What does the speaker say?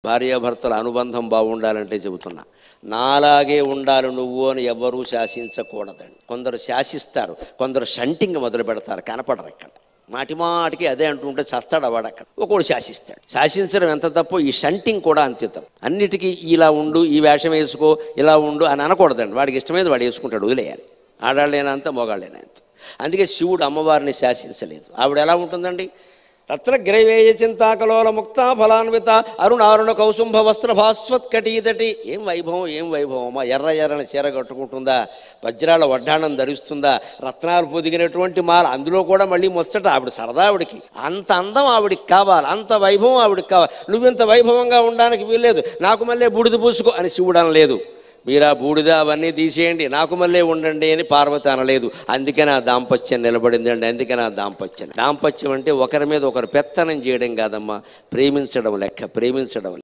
భార్యాభర్తల అనుబంధం బాగుండాలంటే చెబుతున్నా, నాలాగే ఉండాలి నువ్వు అని ఎవరూ శాసించకూడదండి. కొందరు శాసిస్తారు, కొందరు షంటింగ్ మొదలు పెడతారు, కనపడరు ఇక్కడ. మాటిమాటికి అదే అంటుంటే చస్తాడు వాడు అక్కడ. ఒకడు శాసిస్తాడు. శాసించడం ఎంత తప్పో ఈ షంటింగ్ కూడా అంతే తప్పు. అన్నిటికీ ఇలా ఉండు, ఈ వేషం వేసుకో, ఇలా ఉండు అని అనకూడదండి. వాడికి ఇష్టమైనది వాడు వేసుకుంటాడు, వదిలేయాలి. ఆడాళ్ళేనంత మొగాళ్ళేనంత. అందుకే శివుడు అమ్మవారిని శాసించలేదు. ఆవిడ ఎలా ఉంటుందండి? రత్నగ్రైవేయ చింతాకలోల ముక్తా ఫలాన్విత అరుణారుణ కౌసుంభ వస్త్ర భాస్వత్కటీతటి. ఏం వైభవం, ఏం వైభవమా! ఎర్ర ఎర్రని చీర కట్టుకుంటుందా, వజ్రాల వడ్డాణం ధరిస్తుందా, రత్నాలు పొదిగినటువంటి మాల, అందులో కూడా మళ్ళీ ముచ్చట. ఆవిడ సరదా, ఆవిడికి అంత అందం ఆవిడికి కావాలి, అంత వైభవం ఆవిడికి కావాలి. నువ్వింత వైభవంగా ఉండడానికి వీల్లేదు, నాకు మళ్ళీ బూడిద పూసుకో అని శివుడు అనలేదు. మీరు ఆ బూడిద అవన్నీ తీసేయండి, నాకు మళ్ళీ ఉండండి అని పార్వతి అనలేదు. అందుకే నా దాంపత్యం నిలబడింది అండి. అందుకే నా దాంపత్యం అంటే ఒకరి మీద ఒకరు పెత్తనం చేయడం కాదమ్మా, ప్రేమించడం లెక్క, ప్రేమించడం.